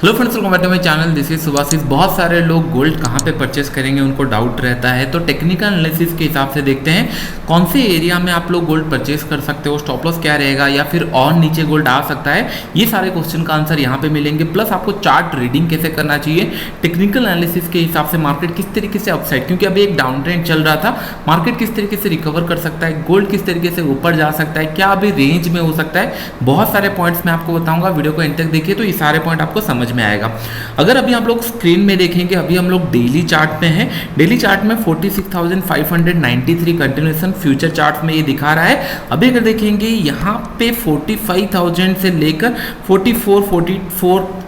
Hello friends, welcome back to my channel. This is Subhashis. बहुत सारे लोग गोल्ड कहाँ पे परचेस करेंगे उनको डाउट रहता है, तो टेक्निकल एनालिसिस के हिसाब से देखते हैं कौन से एरिया में आप लोग गोल्ड परचेस कर सकते हो, स्टॉप लॉस क्या रहेगा या फिर और नीचे गोल्ड आ सकता है। ये सारे क्वेश्चन का आंसर यहाँ पे मिलेंगे। प्लस आपको चार्ट रीडिंग कैसे करना चाहिए, टेक्निकल एनालिसिस के हिसाब से मार्केट किस तरीके से अपसाइड, क्योंकि अभी एक डाउन ट्रेंड चल रहा था, मार्केट किस तरीके से रिकवर कर सकता है, गोल्ड किस तरीके से ऊपर जा सकता है, क्या अभी रेंज में हो सकता है। बहुत सारे पॉइंट्स मैं आपको बताऊंगा, वीडियो को एंड तक देखिए तो ये सारे पॉइंट आपको समझ में आएगा। अगर अभी आप लोग स्क्रीन में देखेंगे, अभी हम लोग डेली चार्ट में हैं। डेली चार्ट में 46,593 कंटिन्यूएशन फ्यूचर चार्ट में ये दिखा रहा है। अभी अगर देखेंगे यहाँ पे 45,000 से लेकर 44,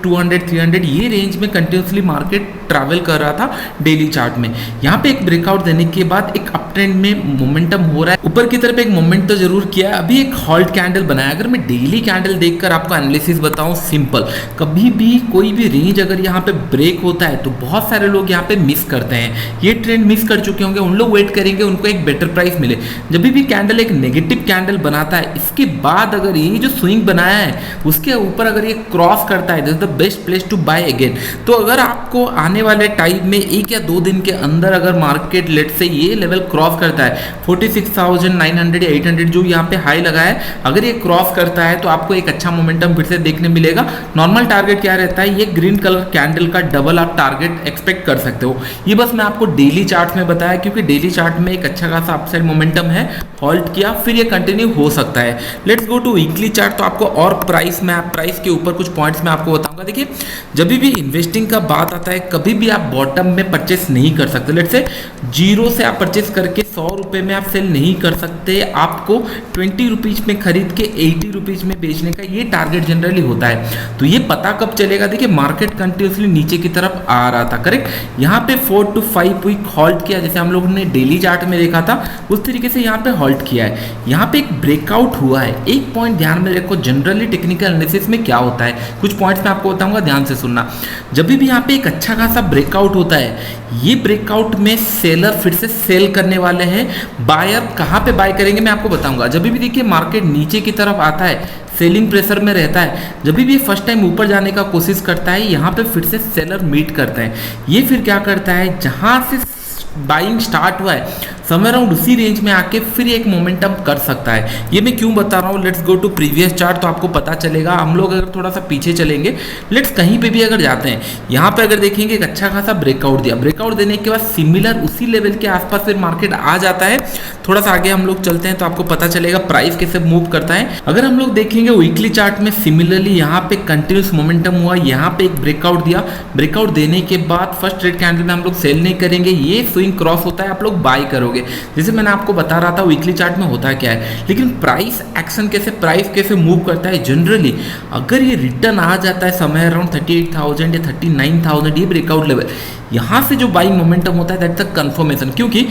200, 300 ये रेंज में कंटिन्यूसली मार्केट ट्रैवल कर रहा था डेली चार्ट में। यहाँ पे एक ब्रेकआउट देने के बाद एक अप ट्रेंड में मोमेंटम हो रहा है, ऊपर की तरफ एक मोमेंट तो जरूर किया है। अभी एक हॉल्ट कैंडल बनाया। अगर मैं डेली कैंडल देखकर आपको एनालिसिस बताऊं, सिंपल, कभी भी कोई भी रेंज अगर यहाँ पे ब्रेक होता है तो बहुत सारे लोग यहाँ पे मिस करते हैं। ये ट्रेंड मिस कर चुके होंगे, उन लोग वेट करेंगे उनको एक बेटर प्राइस मिले। जब भी कैंडल एक नेगेटिव कैंडल बनाता है, इसके बाद अगर ये जो स्विंग बनाया है उसके ऊपर अगर ये क्रॉस करता है, this is the best place to buy again. तो अगर आपको आने वाले टाइम में 1 या 2 दिन के अंदर अगर मार्केट लेट से ये लेवल क्रॉस करता है 46,900 या 800 जो यहाँ पे हाई लगा है, अगर ये क्रॉस करता है तो आपको एक अच्छा मोमेंटम फिर से देखने मिलेगा। नॉर्मल टारगेट क्या रहता है, ये ग्रीन कलर कैंडल का डबल आप टारगेट एक्सपेक्ट कर सकते हो। ये बस मैं आपको डेली चार्ट में बताया, क्योंकि डेली चार्ट में एक अच्छा खासा अपसाइड मोमेंटम है, हॉल्ट किया फिर ये कंटिन्यू हो सकता है। Let's go to weekly chart. तो आपको और प्राइस के ऊपर कुछ पॉइंट्स मैं आपको बताऊंगा। देखिए, जब भी इन्वेस्टिंग का बात आता है, कभी भी आप बॉटम में परचेस नहीं कर सकते। लेट्स से 0 से आप परचेस करके 100 रुपये में आप सेल नहीं कर सकते। आपको 20 रुपीज़ में खरीद के 80 रुपीज़ में बेचने का ये टारगेट जनरली होता है। तो ये पता कब चलेगा, देखिए मार्केट कंटिन्यूसली नीचे की तरफ आ रहा था, करेक्ट। यहाँ पे 4 to 5 वीक हॉल्ट किया, जैसे हम लोगों ने डेली चार्ट में देखा था उस तरीके से यहाँ पे हॉल्ट किया है। यहाँ पे एक ब्रेकआउट हुआ है। एक पॉइंट ध्यान में रखो, जनरली टेक्निकल एनालिसिस में क्या होता है, कुछ पॉइंट्स मैं आपको बताऊंगा, ध्यान से सुनना। जब भी यहाँ पे एक अच्छा खासा ब्रेकआउट होता है, ये ब्रेकआउट में सेलर फिर से सेल करने वाले हैं। बायर कहाँ पे बाय करेंगे मैं आपको बताऊंगा। जब भी देखिए मार्केट नीचे की तरफ आता है, सेलिंग प्रेशर में रहता है, जब भी फर्स्ट टाइम ऊपर जाने का कोशिश करता है, यहाँ पे फिर से सेलर मीट करते हैं। ये फिर क्या करता है, जहाँ से बाइंग स्टार्ट हुआ है समवेयर अराउंड उसी रेंज में आके फिर एक मोमेंटम कर सकता है। ये मैं क्यों बता रहा हूँ, let's go to previous chart तो आपको पता चलेगा। हम लोग अगर थोड़ा सा पीछे चलेंगे, लेट्स कहीं पे भी अगर जाते हैं, यहाँ पे अगर देखेंगे एक अच्छा खासा ब्रेकआउट दिया, ब्रेकआउट देने के बाद सिमिलर उसी लेवल के आसपास फिर मार्केट आ जाता है। थोड़ा सा आगे हम लोग चलते हैं तो आपको पता चलेगा प्राइस कैसे मूव करता है। अगर हम लोग देखेंगे वीकली चार्ट में सिमिलरली यहाँ पे कंटिन्यूस मोमेंटम हुआ, यहाँ पे एक ब्रेकआउट दिया, ब्रेकआउट देने के बाद फर्स्ट रेड कैंडल में हम लोग सेल नहीं करेंगे, ये स्विंग क्रॉस होता है, आप लोग बाय करोगे। जैसे मैंने आपको बता रहा था वीकली चार्ट में होता क्या है। लेकिन प्राइस एक्शन कैसे, प्राइस कैसे मूव करता है, जनरली अगर ये रिटर्न आ जाता है समय अराउंड 38,000 या 39,000 ये ब्रेकआउट लेवल, यहाँ से जो बाइंग मोमेंटम होता है दैट्स अ कंफर्मेशन। क्योंकि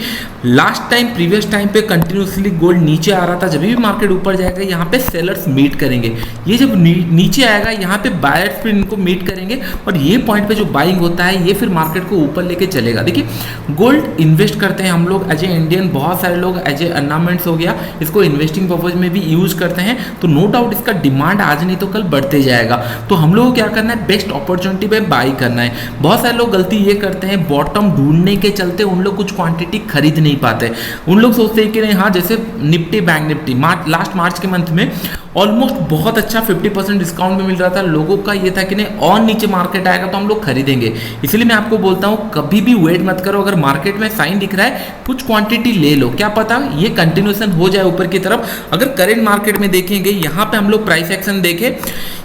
लास्ट टाइम प्रीवियस टाइम पे कंटिन्यूसली गोल्ड नीचे आ रहा था, जब भी मार्केट ऊपर जाएगा यहाँ पे सेलर्स मीट करेंगे। ये जब नीचे आएगा यहाँ पे बायर्स फिर इनको मीट करेंगे, और ये पॉइंट पे जो बाइंग होता है ये फिर मार्केट को ऊपर लेके चलेगा। देखिए, गोल्ड इन्वेस्ट करते हैं हम लोग एज ए इंडियन, बहुत सारे लोग एज ए अर्नामेंट्स हो गया, इसको इन्वेस्टिंग पर्पज में भी यूज करते हैं। तो नो डाउट इसका डिमांड आज नहीं तो कल बढ़ते जाएगा। तो हम लोग को क्या करना है, बेस्ट अपॉर्चुनिटी पे बाई करना है। बहुत सारे लोग गलती ये करते हैं, बॉटम ढूंढने के चलते उन लोग कुछ क्वांटिटी खरीद नहीं पाते। उन लोग सोचते हैं कि नहीं, हाँ जैसे निफ्टी, बैंक निफ्टी लास्ट मार्च के मंथ में ऑलमोस्ट बहुत अच्छा 50% डिस्काउंट में मिल रहा था। लोगों का ये था कि नहीं और नीचे मार्केट आएगा तो हम लोग खरीदेंगे। इसलिए मैं आपको बोलता हूँ कभी भी वेट मत करो। अगर मार्केट में साइन दिख रहा है कुछ क्वांटिटी ले लो, क्या पता ये कंटिन्यूएशन हो जाए ऊपर की तरफ। अगर करंट मार्केट में देखेंगे, यहाँ पे हम लोग प्राइस एक्शन देखें,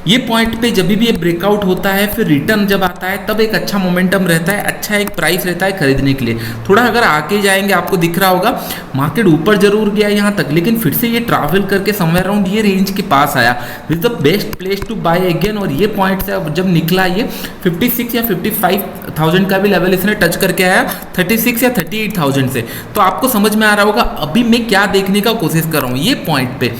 ये पॉइंट पे जब भी ये ब्रेकआउट होता है फिर रिटर्न जब आता है तब एक अच्छा मोमेंटम रहता है, अच्छा एक प्राइस रहता है खरीदने के लिए। थोड़ा अगर आगे जाएंगे आपको दिख रहा होगा मार्केट ऊपर जरूर गया यहाँ तक, लेकिन फिर से ये ट्रैवल करके समवेयर अराउंड ये रेंज के पास आया। This is the best place to buy again. और ये पॉइंट से जब निकला ये 56 या 55,000 का भी लेवल इसने टच करके आया 36 या 38,000 से। तो आपको समझ में आ रहा होगा अभी मैं क्या देखने का कोशिश कर रहा हूँ। ये पॉइंट पे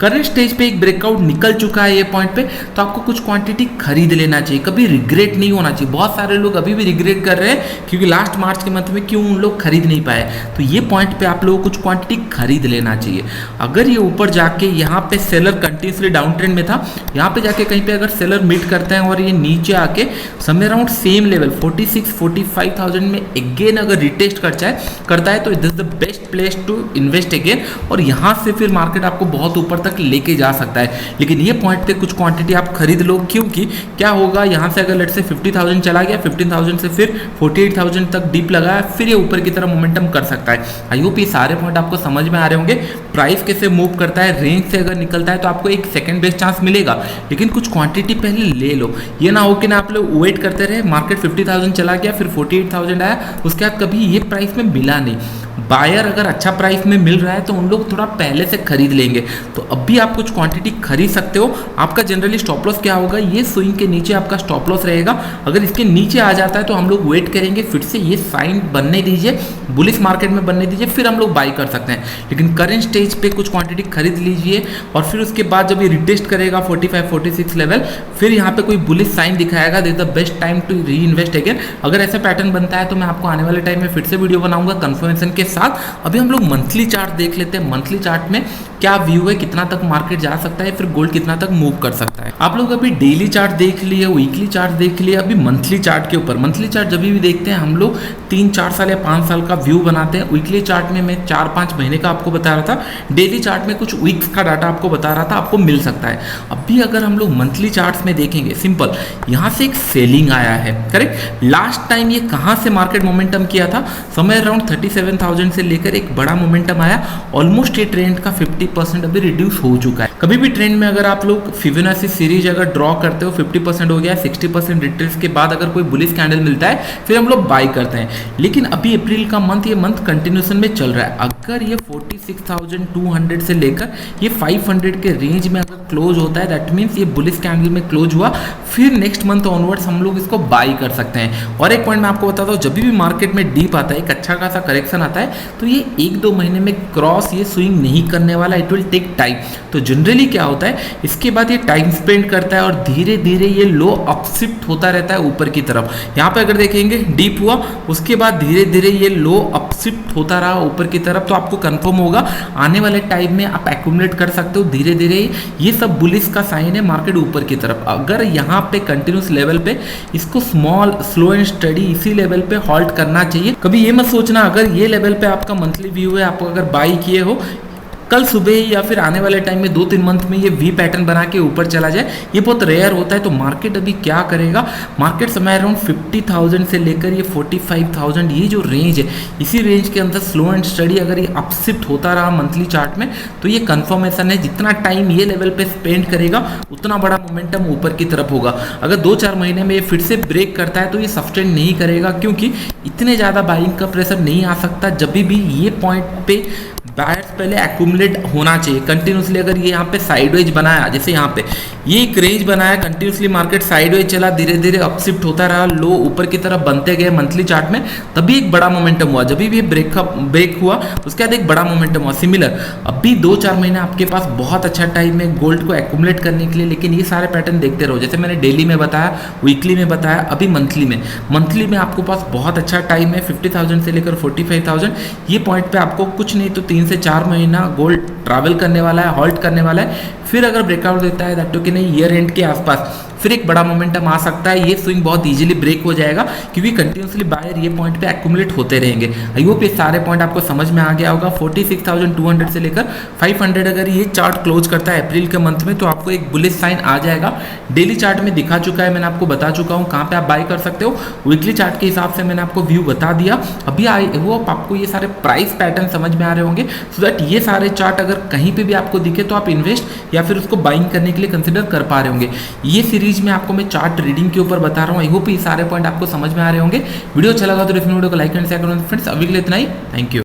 करंट स्टेज पे एक ब्रेकआउट निकल चुका है ये पॉइंट पे, तो आपको कुछ क्वांटिटी खरीद लेना चाहिए, कभी रिग्रेट नहीं होना चाहिए। बहुत सारे लोग अभी भी रिग्रेट कर रहे हैं क्योंकि लास्ट मार्च के मंथ में क्यों उन लोग खरीद नहीं पाए। तो ये पॉइंट पे आप लोगों को कुछ क्वांटिटी खरीद लेना चाहिए। अगर ये ऊपर जाके यहाँ पे सेलर कंटिन्यूसली डाउन ट्रेंड में था, यहाँ पे जाके कहीं पे अगर सेलर मीट करते हैं और ये नीचे आके समय अराउंड सेम लेवल 46-45,000 में अगेन अगर रिटेस्ट करता है तो this is the best place to invest again, और यहाँ से फिर मार्केट आपको बहुत ऊपर तक लेके जा सकता है। लेकिन ये पॉइंट पे कुछ क्वांटिटी आप खरीद लो, क्योंकि क्या होगा यहाँ से अगर लेट से 50,000 चला गया, 15,000 से फिर 48,000 तक डीप लगाया, फिर ये ऊपर की तरफ मोमेंटम कर सकता है। आई होप ये सारे पॉइंट आपको समझ में आ रहे होंगे। प्राइस कैसे मूव करता है, रेंज से अगर निकलता है तो आपको एक सेकंड बेस्ट चांस मिलेगा, लेकिन कुछ क्वांटिटी पहले ले लो। ये ना हो कि ना आप लोग वेट करते रहे, मार्केट 50,000 चला गया, फिर 48,000 आया, उसके बाद कभी ये प्राइस में मिला नहीं। बायर अगर अच्छा प्राइस में मिल रहा है तो उन लोग थोड़ा पहले से खरीद लेंगे। तो अभी आप कुछ क्वांटिटी खरीद सकते हो। आपका जनरली स्टॉप लॉस क्या होगा, ये स्विंग के नीचे आपका स्टॉप लॉस रहेगा। अगर इसके नीचे आ जाता है तो हम लोग वेट करेंगे, फिर से ये साइन बनने दीजिए, बुलिश मार्केट में बनने दीजिए, फिर हम लोग बाई कर सकते हैं। लेकिन करंट स्टेज पे कुछ क्वांटिटी खरीद लीजिए, और फिर उसके बाद जब ये रिटेस्ट करेगा 45-46 लेवल, फिर यहाँ पे कोई बुलिश साइन दिखाएगा, this the best time to reinvest again. अगर ऐसा पैटर्न बनता है तो मैं आपको आने वाले टाइम में फिर से वीडियो बनाऊंगा कंफर्मेशन के साथ। अभी हम लोग मंथली चार्ट देख लेते हैं। मंथली चार्ट में क्या व्यू है, कितना तक मार्केट जा सकता है, फिर गोल्ड कितना तक मूव कर सकता है। आप लोग अभी डेली चार्ट देख लिए, वीकली चार्ट देख लिए, अभी मंथली चार्ट के ऊपर। मंथली चार्ट जब भी देखते हैं हम लोग 3-4 साल या 5 साल का व्यू बनाते हैं। वीकली चार्ट में मैं 4-5 महीने का आपको बता रहा था, डेली चार्ट में कुछ वीक्स का डाटा आपको बता रहा था, आपको मिल सकता है। अभी अगर हम लोग मंथली चार्ट्स में देखेंगे, सिंपल यहाँ से एक सेलिंग आया है, करेक्ट। लास्ट टाइम ये कहाँ से मार्केट मोमेंटम किया था, समय अराउंड 37,000 से लेकर एक बड़ा मोमेंटम आया। ऑलमोस्ट ये ट्रेंड का 50% अभी रिड्यूस हो चुका है। कभी भी ट्रेंड में अगर आप लोग फिबोनाची सीरीज अगर ड्रॉ करते हो, 50% हो गया, 60% रिट्रेस के बाद अगर कोई बुलिश कैंडल मिलता है, फिर हम लोग बाई करते हैं। लेकिन अभी अप्रैल का मंथ, ये मंथ कंटिन्यूएशन में चल रहा है। अगर ये 46,200 से लेकर ये 500 के रेंज में अगर क्लोज होता है, दैट मीन्स ये बुलिश कैंडल में क्लोज हुआ, फिर नेक्स्ट मंथ ऑनवर्ड्स हम लोग इसको बाई कर सकते हैं। और एक पॉइंट मैं आपको बताता हूँ, जब भी मार्केट में डीप आता है, एक अच्छा खासा करेक्शन आता है, तो ये 1-2 महीने में क्रॉस ये स्विंग नहीं करने वाला, इट विल टेक टाइम। तो जनरली क्या होता है, इसके बाद ये टाइम स्पेंड करता है और धीरे धीरे ये लो अपशिफ्ट होता रहता है ऊपर की तरफ। यहाँ पे अगर देखेंगे डीप हुआ, उसके बाद धीरे धीरे ये लो अपशिफ्ट होता रहा ऊपर की तरफ, तो आपको कंफर्म होगा आने वाले टाइम में आप एक्यूमुलेट कर सकते हो धीरे धीरे। ये सब बुलिश का साइन है मार्केट ऊपर की तरफ। अगर यहाँ पे कंटिन्यूस लेवल पे इसको स्लो एंड स्टडी इसी लेवल पे हॉल्ट करना चाहिए। कभी ये मत सोचना अगर ये लेवल पे आपका मंथली व्यू है, आप अगर बाई किए हो, कल सुबह ही या फिर आने वाले टाइम में 2-3 मंथ में ये वी पैटर्न बना के ऊपर चला जाए, ये बहुत रेयर होता है। तो मार्केट अभी क्या करेगा, मार्केट समय अराउंड 50,000 से लेकर ये 45,000, ये जो रेंज है, इसी रेंज के अंदर स्लो एंड स्टडी अगर ये अपशिफ्ट होता रहा मंथली चार्ट में, तो ये कंफर्मेशन है जितना टाइम ये लेवल पे स्पेंड करेगा उतना बड़ा मोमेंटम ऊपर की तरफ होगा। अगर 2-4 महीने में ये फिर से ब्रेक करता है तो ये सस्टेन नहीं करेगा, क्योंकि इतने ज़्यादा बाइंग का प्रेशर नहीं आ सकता। जब भी ये पॉइंट पे बायर्स पहले एक्यूमुलेट होना चाहिए कंटिन्यूसली। अगर ये यहाँ पे साइडवेज बनाया, जैसे यहाँ पे ये एक रेंज बनाया, कंटिन्यूसली मार्केट साइडवेज चला, धीरे धीरे अपशिफ्ट होता रहा, लो ऊपर की तरफ बनते गए मंथली चार्ट में, तभी एक बड़ा मोमेंटम हुआ। जब भी ब्रेक हुआ उसके बाद एक बड़ा मोमेंटम हुआ। सिमिलर अभी 2-4 महीने आपके पास बहुत अच्छा टाइम है गोल्ड को एक्यूमुलेट करने के लिए, लेकिन ये सारे पैटर्न देखते रहो। जैसे मैंने डेली में बताया, वीकली में बताया, अभी मंथली में आपको पास बहुत अच्छा टाइम है। 50,000 से लेकर 45,000 ये पॉइंट पे आपको कुछ नहीं तो 3 से 4 महीना गोल्ड ट्रैवल करने वाला है, हॉल्ट करने वाला है। फिर अगर ब्रेकआउट देता है दैट कि नहीं, ईयर एंड के आसपास फिर एक बड़ा मोमेंटम आ सकता है। ये स्विंग बहुत इजीली ब्रेक हो जाएगा, क्योंकि कंटिन्यूसली बायर ये पॉइंट पे एक्यूमुलेट होते रहेंगे। आई होप ये सारे पॉइंट आपको समझ में आ गया होगा। 46,200 से लेकर 500 अगर ये चार्ट क्लोज करता है अप्रैल के मंथ में, तो आपको एक बुलिश साइन आ जाएगा। डेली चार्ट में दिखा चुका है, मैंने आपको बता चुका हूँ कहाँ पे आप बाई कर सकते हो। वीकली चार्ट के हिसाब से मैंने आपको व्यू बता दिया। अभी आई होप आपको ये सारे प्राइस पैटर्न समझ में आ रहे होंगे, सो दैट ये सारे चार्ट अगर कहीं पे भी आपको दिखे तो आप इन्वेस्ट या फिर उसको बाइंग करने के लिए कंसिडर कर पा रहे होंगे। ये सीरीज में आपको मैं चार्ट रीडिंग के ऊपर बता रहा हूँ। आई होप ये सारे पॉइंट आपको समझ में आ रहे होंगे। वीडियो अच्छा लगा तो वीडियो को लाइक एंड शेयर करो फ्रेंड्स। अभी के लिए इतना ही, थैंक यू।